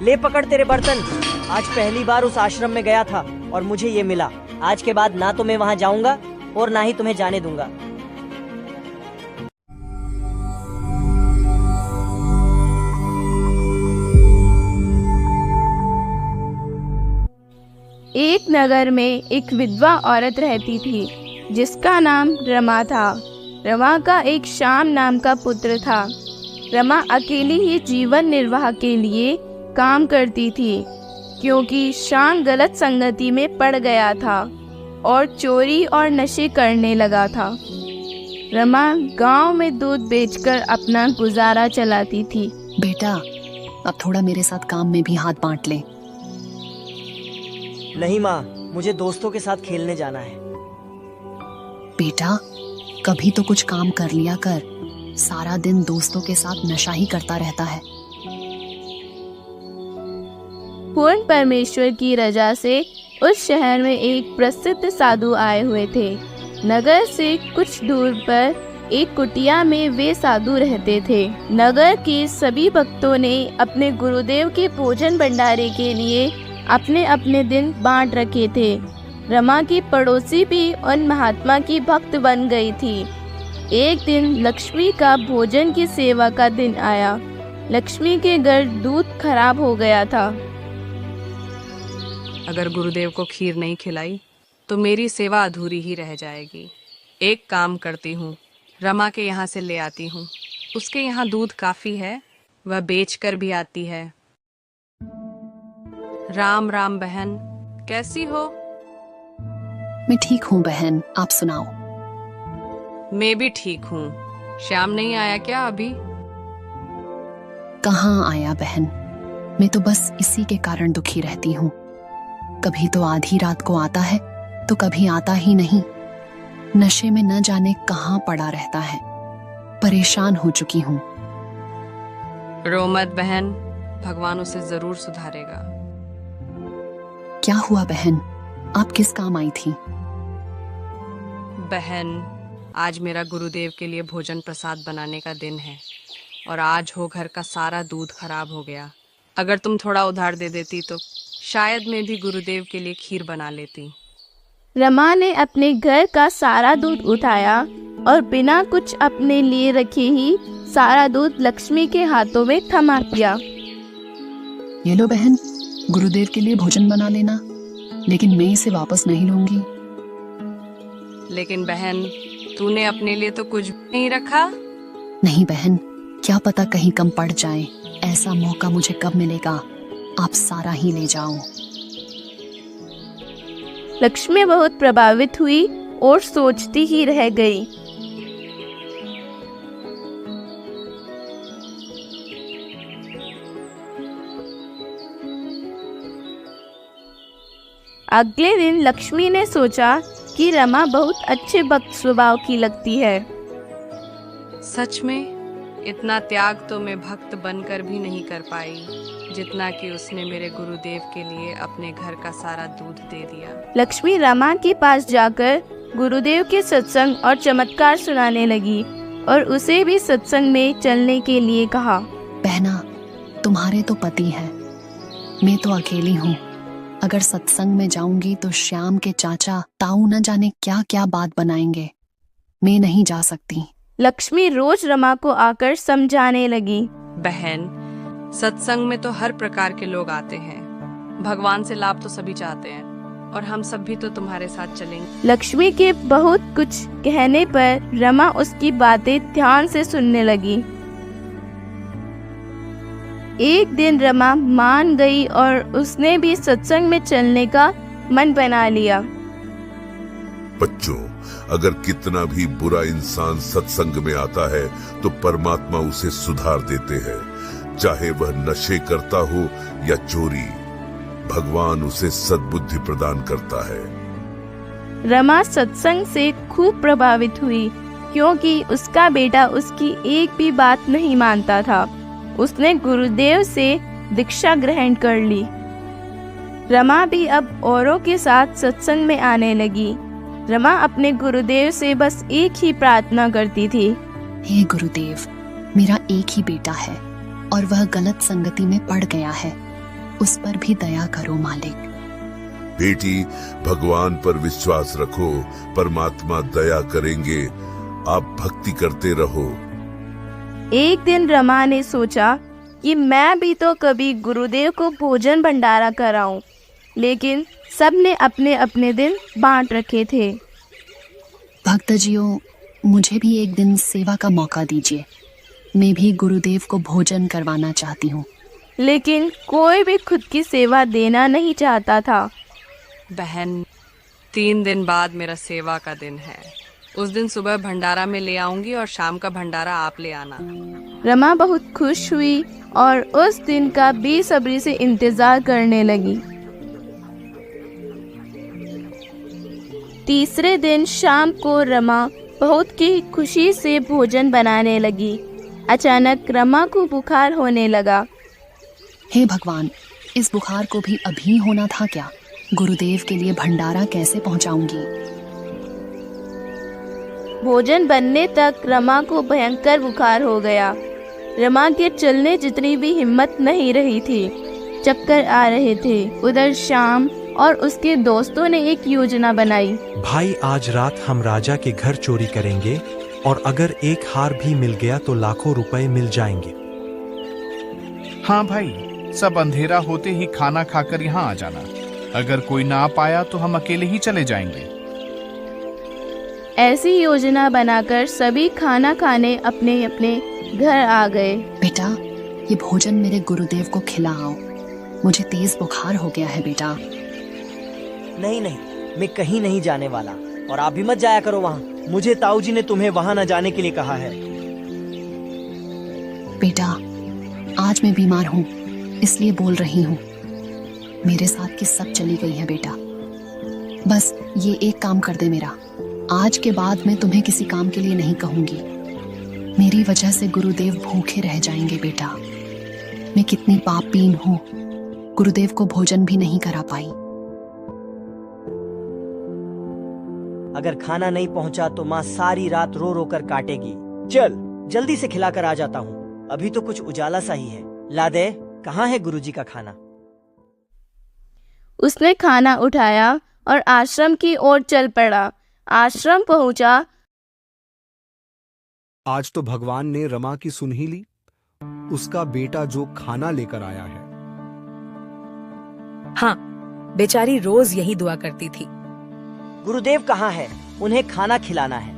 ले पकड़ तेरे बर्तन। आज पहली बार उस आश्रम में गया था और मुझे ये मिला। आज के बाद ना तो मैं वहां जाऊंगा और ना ही तुम्हें जाने दूंगा। एक नगर में एक विधवा औरत रहती थी जिसका नाम रमा था। रमा का एक श्याम नाम का पुत्र था। रमा अकेली ही जीवन निर्वाह के लिए काम करती थी क्योंकि श्याम गलत संगति में पड़ गया था और चोरी और नशे करने लगा था। रमा गांव में दूध बेचकर अपना गुजारा चलाती थी। बेटा, अब थोड़ा मेरे साथ काम में भी हाथ बांट ले। नहीं माँ, मुझे दोस्तों के साथ खेलने जाना है। बेटा, कभी तो कुछ काम कर लिया कर। सारा दिन दोस्तों के साथ नशा ही करता रहता है। पूर्ण परमेश्वर की रजा से उस शहर में एक प्रसिद्ध साधु आए हुए थे। नगर से कुछ दूर पर एक कुटिया में वे साधु रहते थे। नगर के सभी भक्तों ने अपने गुरुदेव के भोजन भंडारे के लिए अपने अपने दिन बांट रखे थे। रमा की पड़ोसी भी उन महात्मा की भक्त बन गई थी। एक दिन लक्ष्मी का भोजन की सेवा का दिन आया। लक्ष्मी के घर दूध खराब हो गया था। अगर गुरुदेव को खीर नहीं खिलाई तो मेरी सेवा अधूरी ही रह जाएगी। एक काम करती हूँ, रमा के यहाँ से ले आती हूँ। उसके यहाँ दूध काफी है, वह बेच कर भी आती है। राम राम बहन, कैसी हो? मैं ठीक हूँ बहन, आप सुनाओ। मैं भी ठीक हूँ। श्याम नहीं आया क्या अभी? कहाँ आया बहन, मैं तो बस इसी के कारण दुखी रहती हूँ। कभी तो आधी रात को आता है तो कभी आता ही नहीं। नशे में न जाने कहाँ पड़ा रहता है। परेशान हो चुकी हूँ। रो मत बहन, भगवान उसे जरूर सुधारेगा। क्या हुआ बहन, आप किस काम आई थी? बहन, आज मेरा गुरुदेव के लिए भोजन प्रसाद बनाने का दिन है और आज हो घर का सारा दूध खराब हो गया। अगर तुम थोड़ा उधार दे देती तो शायद मैं भी गुरुदेव के लिए खीर बना लेती। रमा ने अपने घर का सारा दूध उठाया और बिना कुछ अपने लिए रखे ही सारा दूध लक्ष्मी के हाथों में थमा दिया। ये लो बहन, गुरुदेव के लिए भोजन बना लेना, लेकिन मैं इसे वापस नहीं लूंगी। लेकिन बहन, तूने अपने लिए तो कुछ भी नहीं रखा। नहीं बहन, क्या पता कहीं कम पड़ जाए। ऐसा मौका मुझे कब मिलेगा। आप सारा ही ले जाओ। लक्ष्मी बहुत प्रभावित हुई और सोचती ही रह गई। अगले दिन लक्ष्मी ने सोचा कि रमा बहुत अच्छे भक्त स्वभाव की लगती है। सच में इतना त्याग तो मैं भक्त बनकर भी नहीं कर पाई जितना कि उसने मेरे गुरुदेव के लिए अपने घर का सारा दूध दे दिया। लक्ष्मी रमा के पास जाकर गुरुदेव के सत्संग और चमत्कार सुनाने लगी और उसे भी सत्संग में चलने के लिए कहा। बहना, तुम्हारे तो पति है, मैं तो अकेली हूँ। अगर सत्संग में जाऊंगी तो श्याम के चाचा ताऊ न जाने क्या क्या बात बनाएंगे। मैं नहीं जा सकती। लक्ष्मी रोज रमा को आकर समझाने लगी। बहन, सत्संग में तो हर प्रकार के लोग आते हैं। भगवान से लाभ तो सभी चाहते हैं और हम सब भी तो तुम्हारे साथ चलेंगे। लक्ष्मी के बहुत कुछ कहने पर रमा उसकी बातें ध्यान से सुनने लगी। एक दिन रमा मान गई और उसने भी सत्संग में चलने का मन बना लिया। बच्चों, अगर कितना भी बुरा इंसान सत्संग में आता है तो परमात्मा उसे सुधार देते हैं। चाहे वह नशे करता हो या चोरी, भगवान उसे सद्बुद्धि प्रदान करता है। रमा सत्संग से खूब प्रभावित हुई क्योंकि उसका बेटा उसकी एक भी बात नहीं मानता था। उसने गुरुदेव से दीक्षा ग्रहण कर ली। रमा भी अब औरों के साथ सत्संग में आने लगी। रमा अपने गुरुदेव से बस एक ही प्रार्थना करती थी। हे गुरुदेव, मेरा एक ही बेटा है और वह गलत संगति में पड़ गया है। उस पर भी दया करो मालिक। बेटी, भगवान पर विश्वास रखो, परमात्मा दया करेंगे। आप भक्ति करते रहो। एक दिन रमा ने सोचा कि मैं भी तो कभी गुरुदेव को भोजन भंडारा कराऊं, लेकिन सबने अपने अपने दिन बांट रखे थे। भक्तजियों, मुझे भी एक दिन सेवा का मौका दीजिए। मैं भी गुरुदेव को भोजन करवाना चाहती हूँ। लेकिन कोई भी खुद की सेवा देना नहीं चाहता था। बहन, 3 दिन बाद मेरा सेवा का दिन है। उस दिन सुबह भंडारा में ले आऊंगी और शाम का भंडारा आप ले आना। रमा बहुत खुश हुई और उस दिन का बेसब्री से इंतजार करने लगी। तीसरे दिन शाम को रमा बहुत की खुशी से भोजन बनाने लगी। अचानक रमा को बुखार होने लगा। हे भगवान, इस बुखार को भी अभी होना था क्या? गुरुदेव के लिए भंडारा कैसे पहुंचाऊंगी? भोजन बनने तक रमा को भयंकर बुखार हो गया। रमा के चलने जितनी भी हिम्मत नहीं रही थी, चक्कर आ रहे थे। उधर श्याम और उसके दोस्तों ने एक योजना बनाई। भाई, आज रात हम राजा के घर चोरी करेंगे और अगर एक हार भी मिल गया तो लाखों रुपए मिल जाएंगे। हाँ भाई, सब अंधेरा होते ही खाना खाकर यहाँ आ जाना। अगर कोई ना आ पाया तो हम अकेले ही चले जाएंगे। ऐसी योजना बनाकर सभी खाना खाने अपने अपने घर आ गए। बेटा, ये भोजन मेरे गुरुदेव को खिलाओ। मुझे तेज बुखार हो गया है बेटा। नहीं नहीं, मैं कहीं नहीं जाने वाला, और आप भी मत जाया करो वहाँ। मुझे ताऊजी ने तुम्हें वहाँ न जाने के लिए कहा है। बेटा, आज मैं बीमार हूँ, इसलिए बोल रही हूँ। मेरे साथ की सब चली गई है बेटा। बस ये एक काम कर दे मेरा। आज के बाद मैं तुम्हें किसी काम के लिए नहीं कहूंगी। मेरी वजह से गुरुदेव भूखे रह जाएंगे बेटा। मैं कितनी पापीन हूँ, गुरुदेव को भोजन भी नहीं करा पाई। अगर खाना नहीं पहुंचा तो माँ सारी रात रो रो कर काटेगी। चल जल्दी से खिलाकर आ जाता हूँ, अभी तो कुछ उजाला सा ही है। ला दे, कहाँ है गुरुजी का खाना? उसने खाना उठाया और आश्रम की ओर चल पड़ा। आश्रम पहुंचा। आज तो भगवान ने रमा की सुन ही ली। उसका बेटा जो खाना लेकर आया है। हाँ, बेचारी रोज यही दुआ करती थी। गुरुदेव कहाँ है? उन्हें खाना खिलाना है।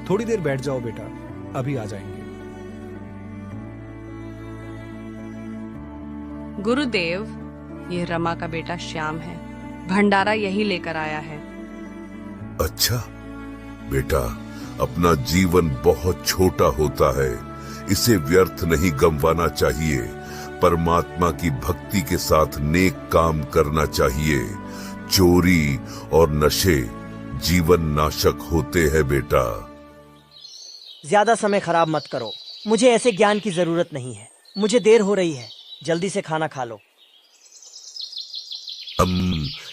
थोड़ी देर बैठ जाओ बेटा, अभी आ जाएंगे। गुरुदेव, ये रमा का बेटा श्याम है। भंडारा यही लेकर आया है। अच्छा बेटा, अपना जीवन बहुत छोटा होता है, इसे व्यर्थ नहीं गंवाना चाहिए। परमात्मा की भक्ति के साथ नेक काम करना चाहिए। चोरी और नशे जीवन नाशक होते हैं बेटा। ज्यादा समय खराब मत करो, मुझे ऐसे ज्ञान की जरूरत नहीं है। मुझे देर हो रही है, जल्दी से खाना खा लो।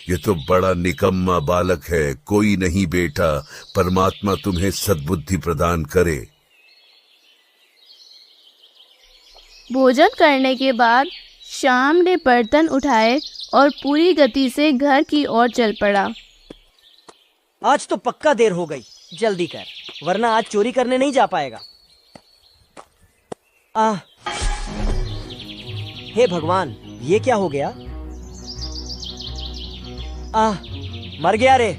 ये तो बड़ा निकम्मा बालक है। कोई नहीं बेटा, परमात्मा तुम्हें सद्बुद्धि प्रदान करे। भोजन करने के बाद श्याम ने बर्तन उठाए और पूरी गति से घर की ओर चल पड़ा। आज तो पक्का देर हो गई, जल्दी कर, वरना आज चोरी करने नहीं जा पाएगा। हे भगवान, ये क्या हो गया? मर गया रे।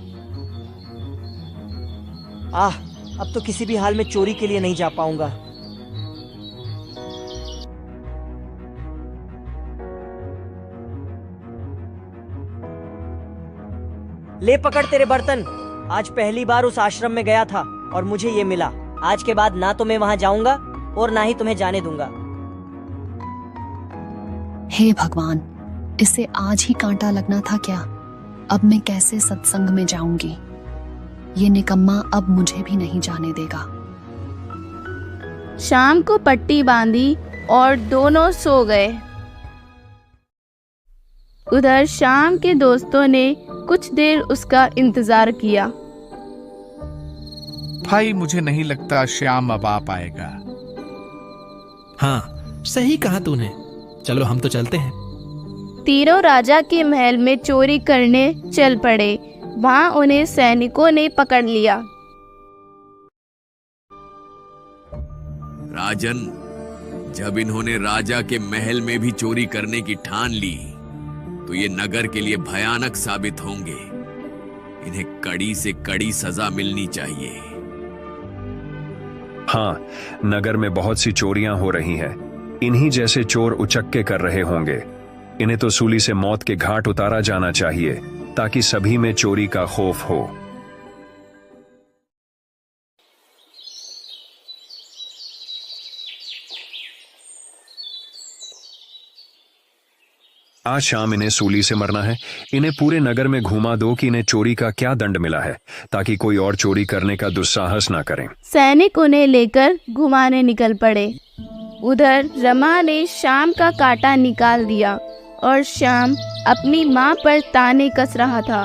अब तो किसी भी हाल में चोरी के लिए नहीं जा पाऊंगा। ले पकड़ तेरे बर्तन। आज पहली बार उस आश्रम में गया था और मुझे ये मिला। आज के बाद ना तो मैं वहां जाऊंगा और ना ही तुम्हें जाने दूंगा। हे भगवान, इसे आज ही कांटा लगना था क्या? अब मैं कैसे सत्संग में जाऊंगी? ये निकम्मा अब मुझे भी नहीं जाने देगा। शाम को पट्टी बांधी और दोनों सो गए। उधर शाम के दोस्तों ने कुछ देर उसका इंतजार किया। भाई, मुझे नहीं लगता श्याम अब आ पाएगा। हाँ, सही कहा तूने। चलो हम तो चलते हैं। तीनों राजा के महल में चोरी करने चल पड़े। वहां उन्हें सैनिकों ने पकड़ लिया। राजन, जब इन्होंने राजा के महल में भी चोरी करने की ठान ली तो ये नगर के लिए भयानक साबित होंगे। इन्हें कड़ी से कड़ी सजा मिलनी चाहिए। हाँ, नगर में बहुत सी चोरियां हो रही हैं। इन्हीं जैसे चोर उचक्के कर रहे होंगे। इन्हें तो सूली से मौत के घाट उतारा जाना चाहिए ताकि सभी में चोरी का खौफ हो। आज शाम इन्हें सूली से मरना है। इन्हें पूरे नगर में घुमा दो कि इन्हें चोरी का क्या दंड मिला है, ताकि कोई और चोरी करने का दुस्साहस ना करें। सैनिक उन्हें लेकर घुमाने निकल पड़े। उधर रमा ने शाम का कांटा निकाल दिया और शाम अपनी माँ पर ताने कस रहा था।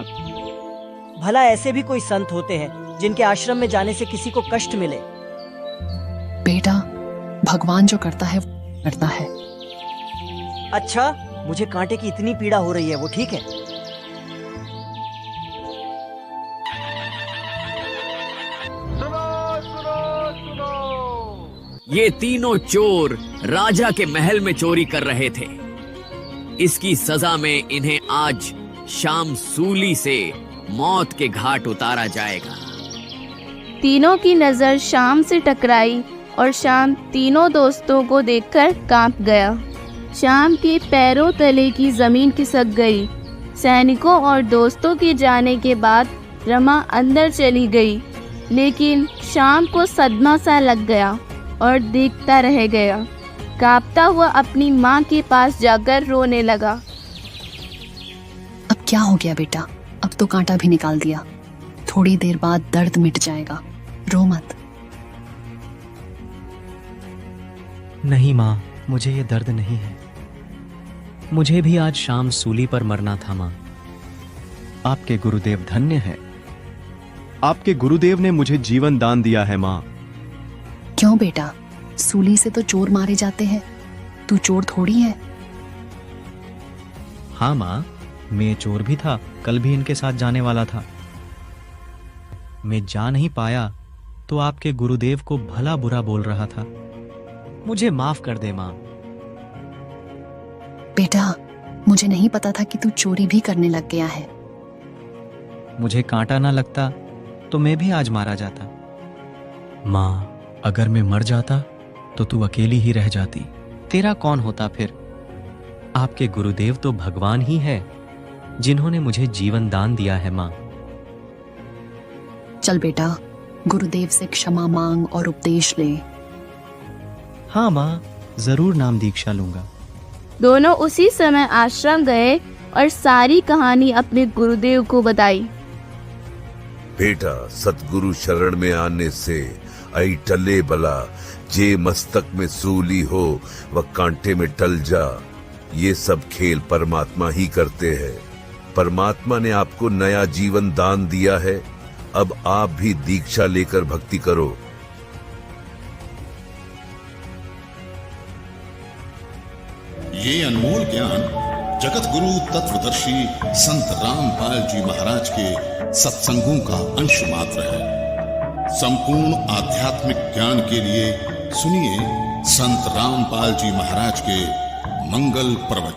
भला ऐसे भी कोई संत होते हैं जिनके आश्रम में जाने से किसी को कष्ट मिले? बेटा, भगवान जो करता है वो करता है। अच्छा, मुझे कांटे की इतनी पीड़ा हो रही है, वो ठीक है? ये तीनों चोर राजा के महल में चोरी कर रहे थे। इसकी सजा में इन्हें आज शाम सूली से मौत के घाट उतारा जाएगा। तीनों की नजर शाम से टकराई और शाम तीनों दोस्तों को देखकर कांप गया। शाम के पैरों तले की जमीन खिसक गई। सैनिकों और दोस्तों के जाने के बाद रमा अंदर चली गई, लेकिन शाम को सदमा सा लग गया और देखता रह गया। कांपता हुआ अपनी माँ के पास जाकर रोने लगा। अब क्या हो गया बेटा? अब तो कांटा भी निकाल दिया। थोड़ी देर बाद दर्द मिट जाएगा, रो मत। नहीं माँ, मुझे ये दर्द नहीं है। मुझे भी आज शाम सूली पर मरना था माँ। आपके गुरुदेव धन्य हैं। आपके गुरुदेव ने मुझे जीवन दान दिया है माँ। क्यों बेटा? सूली से तो चोर मारे जाते हैं, तू चोर थोड़ी है। हाँ माँ, मैं चोर भी था। कल भी इनके साथ जाने वाला था। मैं जा नहीं पाया तो आपके गुरुदेव को भला बुरा बोल रहा था। मुझे माफ कर दे माँ। बेटा, मुझे नहीं पता था कि तू चोरी भी करने लग गया है। मुझे कांटा ना लगता तो मैं भी आज मारा जाता। माँ, अगर मैं मर जाता तो तू अकेली ही रह जाती। तेरा कौन होता फिर? आपके गुरुदेव तो भगवान ही है जिन्होंने मुझे जीवन दान दिया है माँ। चल बेटा, गुरुदेव से क्षमा मांग और उपदेश ले। हाँ माँ, जरूर नाम दीक्षा लूंगा। दोनों उसी समय आश्रम गए और सारी कहानी अपने गुरुदेव को बताई। बेटा, सतगुरु शरण में आने से आई टले बला, जे मस्तक में सूली हो वह कांटे में टल जा। ये सब खेल परमात्मा ही करते हैं। परमात्मा ने आपको नया जीवन दान दिया है। अब आप भी दीक्षा लेकर भक्ति करो। ये अनमोल ज्ञान जगत गुरु तत्वदर्शी संत रामपाल जी महाराज के सत्संगों का अंश मात्र है। संपूर्ण आध्यात्मिक ज्ञान के लिए सुनिए संत रामपाल जी महाराज के मंगल प्रवचन।